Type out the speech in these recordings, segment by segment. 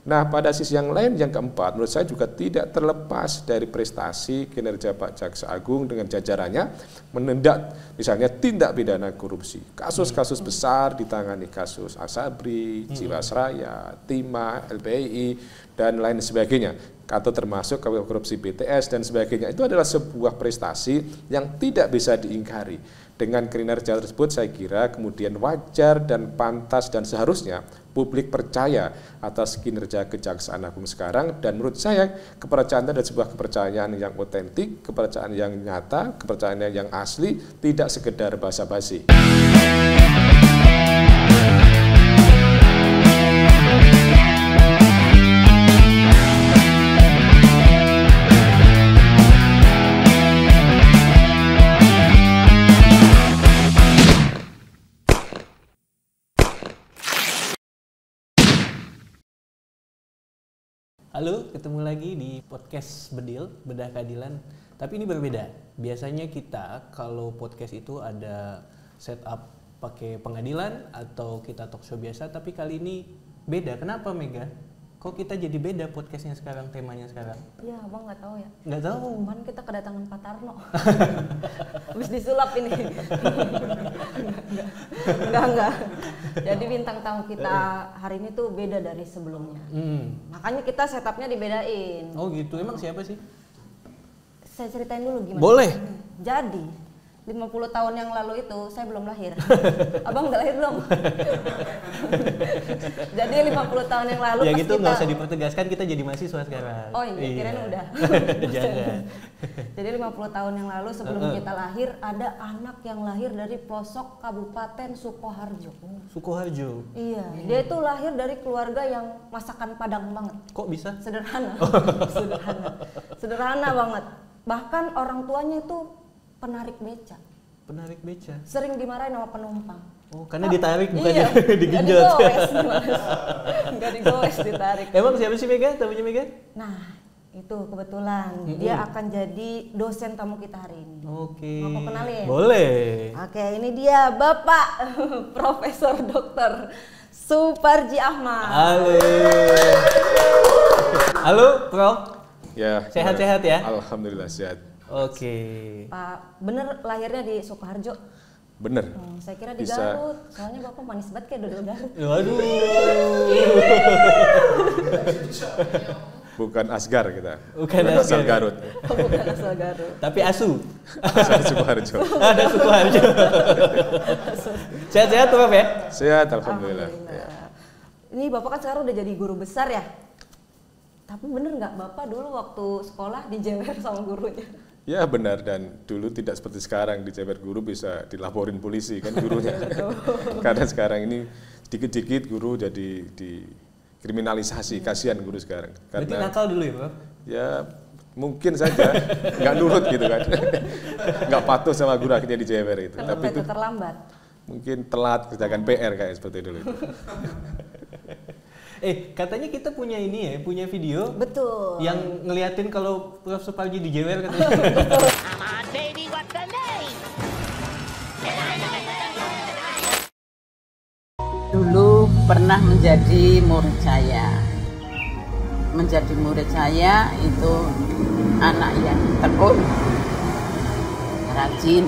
Nah, pada sisi yang lain, yang keempat, menurut saya juga tidak terlepas dari prestasi kinerja Pak Jaksa Agung dengan jajarannya menindak, misalnya tindak pidana korupsi. Kasus-kasus besar ditangani kasus Asabri, Jiwasraya, Timah, LPI, dan lain sebagainya. Atau termasuk korupsi BTS dan sebagainya. Itu adalah sebuah prestasi yang tidak bisa diingkari. Dengan kinerja tersebut saya kira kemudian wajar dan pantas dan seharusnya publik percaya atas kinerja Kejaksaan Agung sekarang, dan menurut saya kepercayaan itu adalah sebuah kepercayaan yang otentik, kepercayaan yang nyata, kepercayaan yang asli, tidak sekedar basa-basi. Halo, ketemu lagi di podcast Bedil, Bedah Keadilan. Tapi ini berbeda. Biasanya kita kalau podcast itu ada setup pakai pengadilan atau kita talk show biasa, tapi kali ini beda. Kenapa, Mega? Kok kita jadi beda podcastnya sekarang, temanya sekarang? Ya, abang nggak tahu ya. Nggak tahu. Kemarin kita kedatangan Pak Tarno. Habis disulap ini. Enggak. Jadi bintang tamu kita hari ini tuh beda dari sebelumnya. Makanya kita setupnya dibedain. Oh gitu, emang siapa sih? Saya ceritain dulu gimana. Boleh. Jadi 50 tahun yang lalu itu saya belum lahir. Abang udah lahir belum? Jadi 50 tahun yang lalu Ya pas gitu, kita... nggak usah dipertegaskan, kita jadi mahasiswa sekarang. Oh iya, kirain udah. Jangan. Jadi 50 tahun yang lalu sebelum kita lahir, ada anak yang lahir dari pelosok Kabupaten Sukoharjo. Sukoharjo? Iya, dia itu lahir dari keluarga yang masakan Padang banget. Kok bisa? Sederhana. Sederhana banget. Bahkan orang tuanya itu penarik beca. Penarik beca? Sering dimarahin sama penumpang. Oh, karena ditarik bukannya iya, digenjot. Enggak digoes, ditarik. Emang siapa sih Mega? Tamunya Mega? Nah, itu kebetulan dia akan jadi dosen tamu kita hari ini. Oke. Mau aku kenalin? Boleh. Oke, ini dia Bapak Profesor Dr. Suparji Ahmad. Halo. Halo, Prof. Ya, Sehat-sehat ya? Alhamdulillah sehat. Oke. Pak, bener lahirnya di Sukoharjo? Bener. Saya kira di Bisa. Garut, soalnya Bapak manis banget kayak dodol Garut. Waduh. Bukan Asgar kita. Bukan asal Asgar. Garut. Bukan asal Garut. Tapi asu. Asal Sukoharjo. Ada Sukoharjo. Sehat-sehat Prof ya? Sehat, alhamdulillah. Ini Bapak kan sekarang udah jadi guru besar ya? Tapi bener nggak Bapak dulu waktu sekolah dijewer sama gurunya? Ya benar, dan dulu tidak seperti sekarang dijewer guru bisa dilaporin polisi kan gurunya. Karena sekarang ini dikit-dikit guru jadi dikriminalisasi, kasihan guru sekarang. Berarti Karena nakal dulu ya Prof? ya mungkin saja nggak nurut gitu kan, nggak patuh sama guru akhirnya dijewer itu. Tapi itu terlambat. mungkin telat kerjakan PR kayak seperti dulu itu. Katanya kita punya ini ya, punya video. Betul. Yang ngeliatin kalau Prof Suparji dijewer katanya. Dulu pernah menjadi murid saya. Menjadi murid saya itu anak yang tekun, rajin.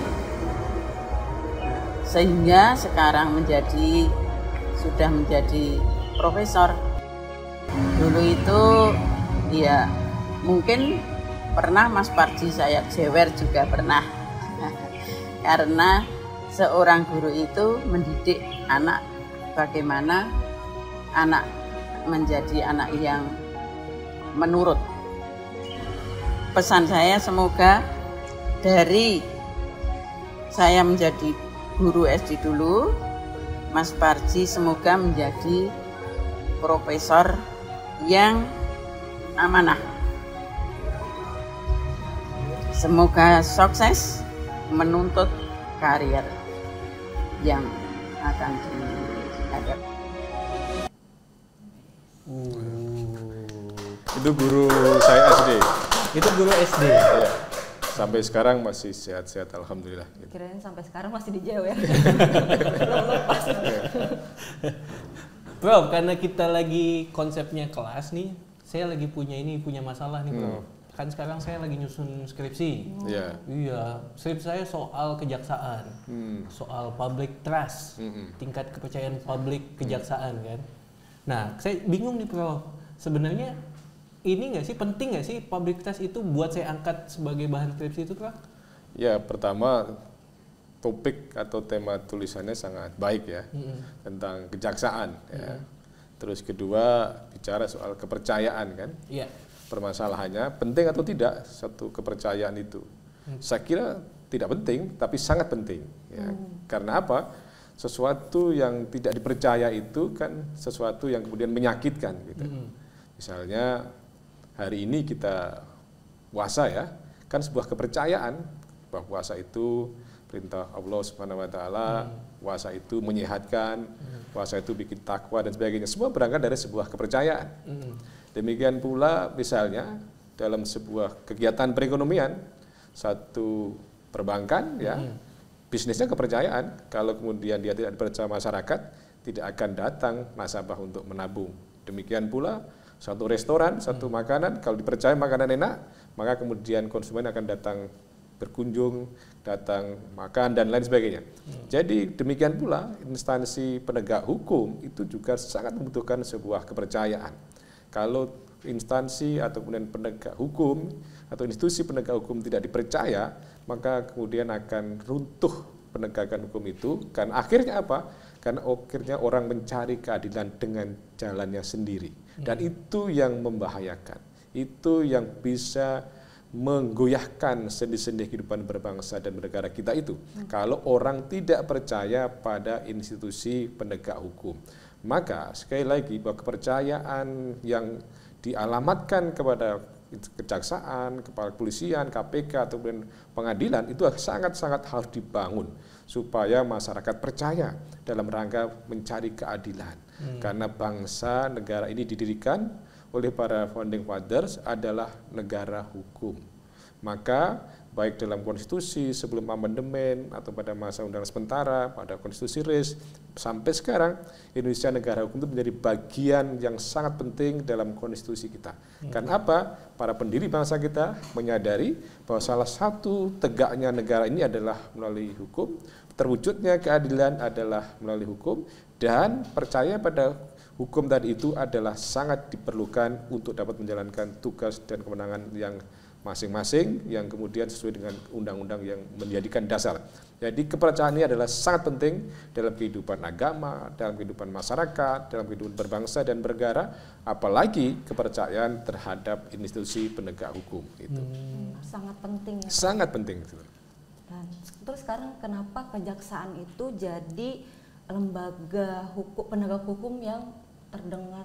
Sehingga sekarang sudah menjadi profesor. Dulu itu ya mungkin pernah Mas Parji saya jewer juga pernah. Karena seorang guru itu mendidik anak bagaimana anak menjadi anak yang menurut. Pesan saya semoga dari saya menjadi guru SD dulu, Mas Parji semoga menjadi profesor yang amanah. Semoga sukses menuntut karier yang akan dihadapi. Itu guru saya SD. Itu guru SD. Ya. Sampai sekarang masih sehat-sehat, alhamdulillah. Kirain sampai sekarang masih dijewer. Prof, karena kita lagi konsepnya kelas nih, saya lagi punya masalah nih, Prof. Kan sekarang saya lagi nyusun skripsi. Iya, skripsi saya soal kejaksaan, soal public trust, tingkat kepercayaan publik kejaksaan kan. Nah, saya bingung nih, Prof. Sebenarnya ini nggak sih, penting nggak sih public trust itu buat saya angkat sebagai bahan skripsi itu, Prof? Ya, pertama topik atau tema tulisannya sangat baik ya, tentang kejaksaan ya. Terus kedua bicara soal kepercayaan kan. Iya. Permasalahannya penting atau tidak satu kepercayaan itu. Saya kira tidak penting, tapi sangat penting ya. Karena apa? Sesuatu yang tidak dipercaya itu kan sesuatu yang kemudian menyakitkan gitu. Misalnya hari ini kita puasa ya, kan sebuah kepercayaan bahwa puasa itu perintah Allah Subhanahu wa taala, puasa itu menyehatkan, puasa itu bikin takwa dan sebagainya. Semua berangkat dari sebuah kepercayaan. Demikian pula misalnya dalam sebuah kegiatan perekonomian, satu perbankan ya, bisnisnya kepercayaan. Kalau kemudian dia tidak dipercaya masyarakat, tidak akan datang nasabah untuk menabung. Demikian pula satu restoran, satu makanan, kalau dipercaya makanan enak, maka kemudian konsumen akan datang berkunjung, datang makan dan lain sebagainya. Jadi demikian pula instansi penegak hukum itu juga sangat membutuhkan sebuah kepercayaan. Kalau instansi atau kemudian penegak hukum atau institusi penegak hukum tidak dipercaya, maka kemudian akan runtuh penegakan hukum itu. Kan akhirnya apa? Karena akhirnya orang mencari keadilan dengan jalannya sendiri. Dan itu yang membahayakan. Itu yang bisa menggoyahkan sendi-sendi kehidupan berbangsa dan bernegara kita itu. Kalau orang tidak percaya pada institusi penegak hukum. Maka sekali lagi bahwa kepercayaan yang dialamatkan kepada kejaksaan, kepada kepolisian, KPK atau pengadilan itu sangat-sangat harus dibangun supaya masyarakat percaya dalam rangka mencari keadilan. Karena bangsa negara ini didirikan oleh para founding fathers adalah negara hukum. Maka baik dalam konstitusi sebelum amandemen atau pada masa undang sementara, pada konstitusi RIS, sampai sekarang Indonesia negara hukum itu menjadi bagian yang sangat penting dalam konstitusi kita. Karena apa? Para pendiri bangsa kita menyadari bahwa salah satu tegaknya negara ini adalah melalui hukum, terwujudnya keadilan adalah melalui hukum, dan percaya pada hukum tadi itu adalah sangat diperlukan untuk dapat menjalankan tugas dan kewenangan yang masing-masing yang kemudian sesuai dengan undang-undang yang menjadikan dasar. Jadi kepercayaan ini adalah sangat penting dalam kehidupan agama, dalam kehidupan masyarakat, dalam kehidupan berbangsa dan bernegara, apalagi kepercayaan terhadap institusi penegak hukum itu. Sangat penting ya. Sangat penting. Dan terus sekarang kenapa kejaksaan itu jadi lembaga hukum, penegak hukum yang terdengar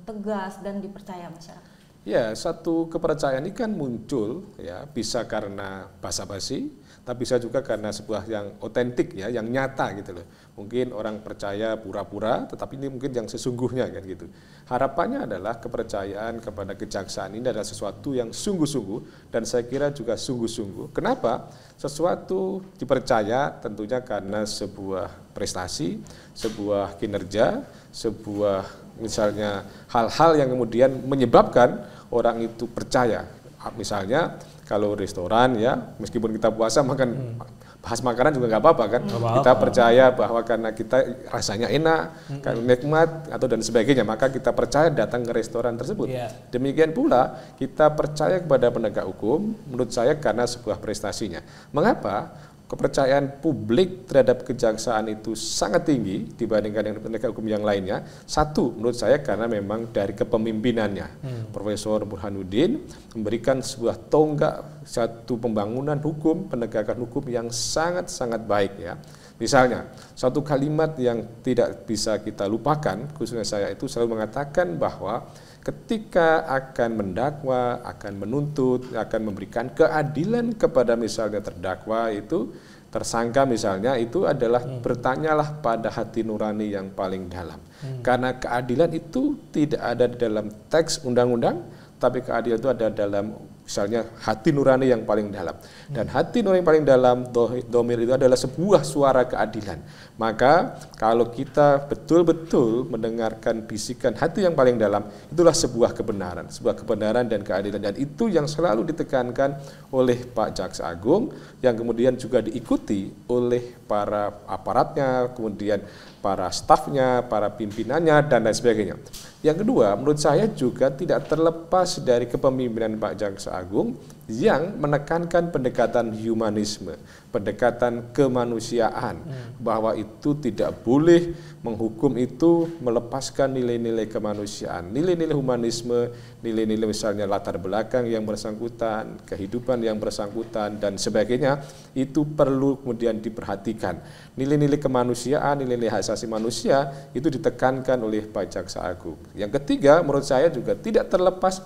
tegas dan dipercaya masyarakat? Ya, satu kepercayaan ini kan muncul ya, bisa karena basa-basi, tapi bisa juga karena sebuah yang otentik ya, yang nyata gitu loh. Mungkin orang percaya pura-pura, tetapi ini mungkin yang sesungguhnya kan gitu. Harapannya adalah kepercayaan kepada kejaksaan ini adalah sesuatu yang sungguh-sungguh dan saya kira juga sungguh-sungguh. Kenapa? Sesuatu dipercaya tentunya karena sebuah prestasi, sebuah kinerja, sebuah misalnya hal-hal yang kemudian menyebabkan orang itu percaya. Misalnya kalau restoran ya, meskipun kita puasa makan bahas makanan juga nggak apa-apa kan. Kita percaya bahwa karena kita rasanya enak, karena nikmat atau dan sebagainya, maka kita percaya datang ke restoran tersebut. Demikian pula kita percaya kepada penegak hukum, menurut saya karena sebuah prestasinya. Mengapa? Kepercayaan publik terhadap kejaksaan itu sangat tinggi dibandingkan dengan penegak hukum yang lainnya. Satu, menurut saya karena memang dari kepemimpinannya. Profesor Burhanuddin memberikan sebuah tonggak satu pembangunan hukum, penegakan hukum yang sangat-sangat baik ya. Misalnya, satu kalimat yang tidak bisa kita lupakan, khususnya saya itu selalu mengatakan bahwa ketika akan mendakwa, akan menuntut, akan memberikan keadilan kepada misalnya terdakwa itu, tersangka misalnya, itu adalah bertanyalah pada hati nurani yang paling dalam. Karena keadilan itu tidak ada di dalam teks undang-undang, tapi keadilan itu ada dalam misalnya hati nurani yang paling dalam. Dan hati nurani yang paling dalam, domir itu adalah sebuah suara keadilan. Maka kalau kita betul-betul mendengarkan bisikan hati yang paling dalam, itulah sebuah kebenaran dan keadilan. Dan itu yang selalu ditekankan oleh Pak Jaksa Agung, yang kemudian juga diikuti oleh para aparatnya, kemudian para stafnya, para pimpinannya, dan lain sebagainya. Yang kedua, menurut saya juga tidak terlepas dari kepemimpinan Pak Jaksa Agung yang menekankan pendekatan humanisme, pendekatan kemanusiaan, bahwa itu tidak boleh menghukum itu melepaskan nilai-nilai kemanusiaan, nilai-nilai humanisme, nilai-nilai misalnya latar belakang yang bersangkutan, kehidupan yang bersangkutan, dan sebagainya, itu perlu kemudian diperhatikan. Nilai-nilai kemanusiaan, nilai-nilai hak asasi manusia itu ditekankan oleh Pak Jaksa Agung. Yang ketiga, menurut saya juga tidak terlepas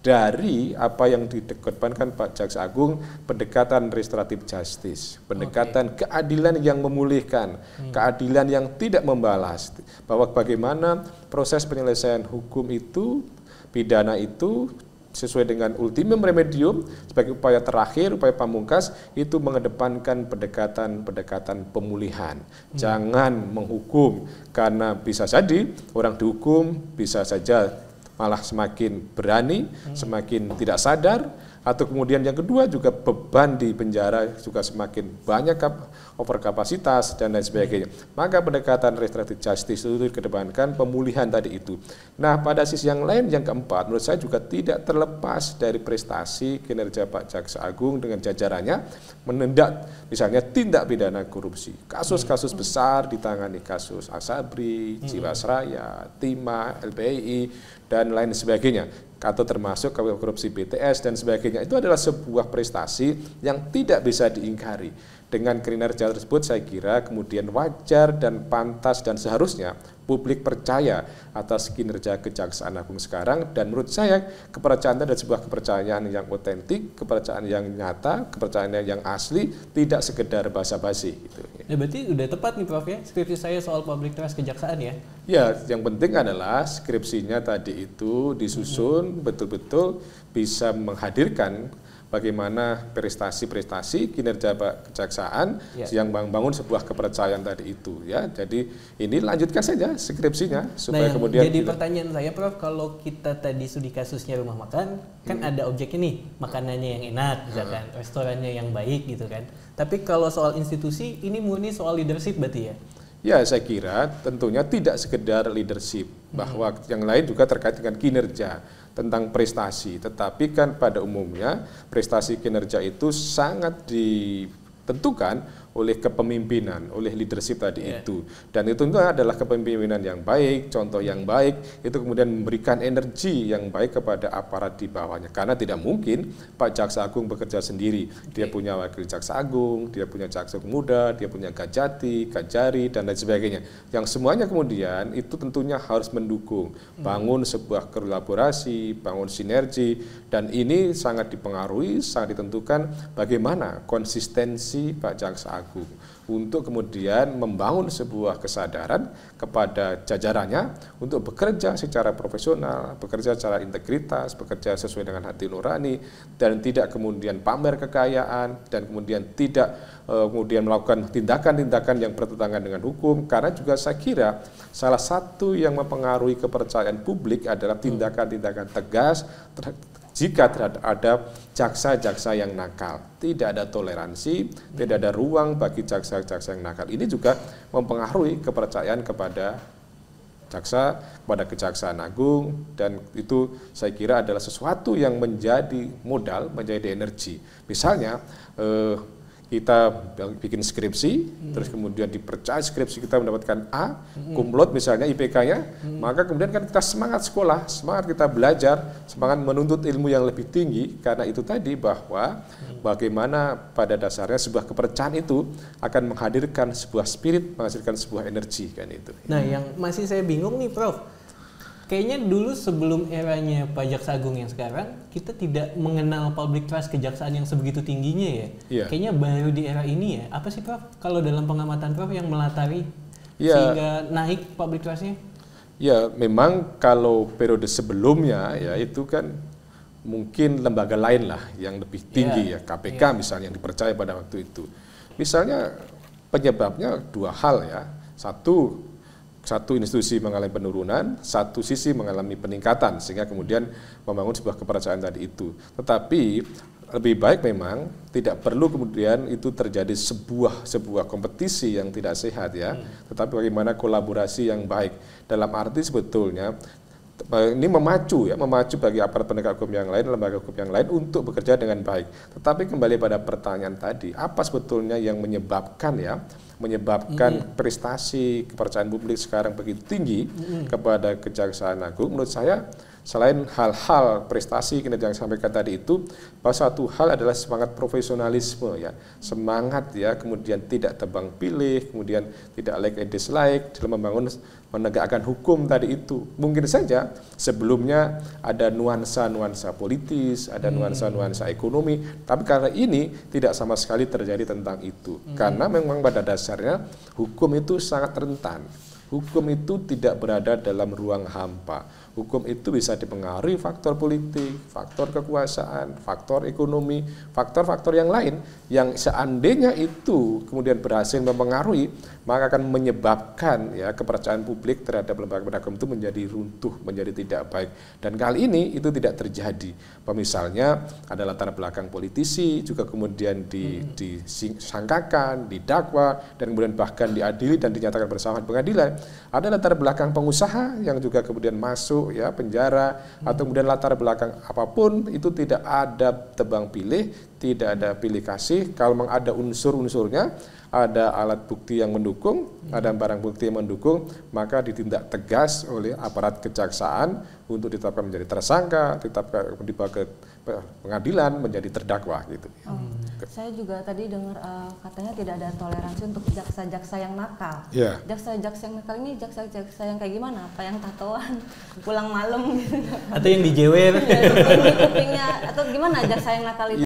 dari apa yang dikedepankan Pak Jaksa Agung, pendekatan restoratif justice, pendekatan keadilan yang memulihkan, keadilan yang tidak membalas, bahwa bagaimana proses penyelesaian hukum itu, pidana itu sesuai dengan ultimum remedium sebagai upaya terakhir, upaya pamungkas, itu mengedepankan pendekatan pemulihan. Jangan menghukum, karena bisa jadi orang dihukum bisa saja malah semakin berani, semakin tidak sadar, atau kemudian yang kedua juga beban di penjara juga semakin banyak, overkapasitas dan lain sebagainya. Maka pendekatan restoratif justice itu dikedepankan, pemulihan tadi itu. Nah, pada sisi yang lain, yang keempat, menurut saya juga tidak terlepas dari prestasi kinerja Pak Jaksa Agung dengan jajarannya menindak misalnya tindak pidana korupsi. Kasus-kasus besar ditangani, kasus Asabri, Jiwasraya, Timah, LPI, dan lain sebagainya, atau termasuk korupsi BTS dan sebagainya. Itu adalah sebuah prestasi yang tidak bisa diingkari. Dengan kinerja tersebut saya kira kemudian wajar dan pantas dan seharusnya publik percaya atas kinerja Kejaksaan Agung sekarang, dan menurut saya kepercayaan itu adalah sebuah kepercayaan yang otentik, kepercayaan yang nyata, kepercayaan yang asli, tidak sekedar basa-basi gitu. Ya, berarti udah tepat nih Prof ya, skripsi saya soal public trust kejaksaan ya. Ya, yang penting adalah skripsinya tadi itu disusun betul-betul bisa menghadirkan bagaimana prestasi-prestasi kinerja Pak Kejaksaan yang membangun sebuah kepercayaan tadi itu ya. Jadi ini lanjutkan saja skripsinya supaya kemudian jadi pertanyaan saya Prof, kalau kita tadi studi kasusnya rumah makan kan ada objeknya nih, makanannya yang enak misalkan, restorannya yang baik gitu kan. Tapi kalau soal institusi ini murni soal leadership berarti ya? Ya, saya kira tentunya tidak sekedar leadership, bahwa yang lain juga terkait dengan kinerja, tentang prestasi. Tetapi kan pada umumnya prestasi kinerja itu sangat ditentukan oleh kepemimpinan, oleh leadership tadi itu. Dan itu adalah kepemimpinan yang baik, contoh yang baik, itu kemudian memberikan energi yang baik kepada aparat di bawahnya. Karena tidak mungkin Pak Jaksa Agung bekerja sendiri. Dia punya wakil Jaksa Agung, dia punya Jaksa Agung Muda, dia punya Kajati, Kajari, dan lain sebagainya. Yang semuanya kemudian itu tentunya harus mendukung, bangun sebuah kolaborasi, bangun sinergi, dan ini sangat dipengaruhi, sangat ditentukan bagaimana konsistensi Pak Jaksa Agung untuk kemudian membangun sebuah kesadaran kepada jajarannya untuk bekerja secara profesional, bekerja secara integritas, bekerja sesuai dengan hati nurani, dan tidak kemudian pamer kekayaan, dan kemudian tidak kemudian melakukan tindakan-tindakan yang bertentangan dengan hukum. Karena juga saya kira salah satu yang mempengaruhi kepercayaan publik adalah tindakan-tindakan tegas jika ada jaksa-jaksa yang nakal. Tidak ada toleransi, tidak ada ruang bagi jaksa-jaksa yang nakal. Ini juga mempengaruhi kepercayaan kepada jaksa, kepada Kejaksaan Agung, dan itu saya kira adalah sesuatu yang menjadi modal, menjadi energi. Misalnya kita bikin skripsi, terus kemudian dipercaya skripsi kita mendapatkan A, cum laude misalnya IPK-nya, maka kemudian kan kita semangat sekolah, semangat kita belajar, semangat menuntut ilmu yang lebih tinggi, karena itu tadi bahwa bagaimana pada dasarnya sebuah kepercayaan itu akan menghadirkan sebuah spirit, menghasilkan sebuah energi kan itu. Nah, yang masih saya bingung nih Prof, kayaknya dulu sebelum eranya Pak Jaksa Agung yang sekarang, kita tidak mengenal public trust kejaksaan yang sebegitu tingginya ya. Kayaknya baru di era ini ya. Apa sih Prof, kalau dalam pengamatan Prof yang melatari sehingga naik public trust-nya? Ya, memang kalau periode sebelumnya ya itu kan mungkin lembaga lain lah yang lebih tinggi ya, KPK misalnya yang dipercaya pada waktu itu. Misalnya penyebabnya dua hal ya, satu institusi mengalami penurunan, satu sisi mengalami peningkatan sehingga kemudian membangun sebuah kepercayaan tadi itu. Tetapi lebih baik memang tidak perlu kemudian itu terjadi sebuah kompetisi yang tidak sehat ya, tetapi bagaimana kolaborasi yang baik dalam arti sebetulnya ini memacu bagi aparat penegak hukum yang lain, lembaga hukum yang lain untuk bekerja dengan baik. Tetapi kembali pada pertanyaan tadi, apa sebetulnya yang menyebabkan prestasi kepercayaan publik sekarang begitu tinggi kepada Kejaksaan Agung? Menurut saya selain hal-hal prestasi kinerja yang sampaikan tadi itu, bahwa satu hal adalah semangat profesionalisme ya, semangat ya, kemudian tidak tebang pilih, kemudian tidak like and dislike dalam menegakkan hukum tadi itu. Mungkin saja sebelumnya ada nuansa-nuansa politis, ada nuansa-nuansa ekonomi, tapi karena ini tidak sama sekali terjadi tentang itu. Karena memang pada dasarnya hukum itu sangat rentan. Hukum itu tidak berada dalam ruang hampa. Hukum itu bisa dipengaruhi faktor politik, faktor kekuasaan, faktor ekonomi, faktor-faktor yang lain yang seandainya itu kemudian berhasil mempengaruhi, maka akan menyebabkan ya kepercayaan publik terhadap lembaga penegak hukum itu menjadi runtuh, menjadi tidak baik. Dan kali ini itu tidak terjadi. Misalnya ada latar belakang politisi juga kemudian disangkakan, didakwa, dan kemudian bahkan diadili dan dinyatakan bersalah di pengadilan. Ada latar belakang pengusaha yang juga kemudian masuk ya penjara, atau kemudian latar belakang apapun itu tidak ada tebang pilih, tidak ada pilih kasih. Kalau memang ada unsur-unsurnya, ada alat bukti yang mendukung, ada barang bukti yang mendukung, maka ditindak tegas oleh aparat kejaksaan untuk ditetapkan menjadi tersangka, dibawa ke pengadilan menjadi terdakwa gitu. Saya juga tadi dengar katanya tidak ada toleransi untuk jaksa-jaksa yang nakal. Jaksa-jaksa yang nakal ini jaksa-jaksa yang kayak gimana? Apa yang tatoan, pulang malam gitu? Atau yang dijewer? Atau yang di kupingnya, atau gimana jaksa yang nakal itu?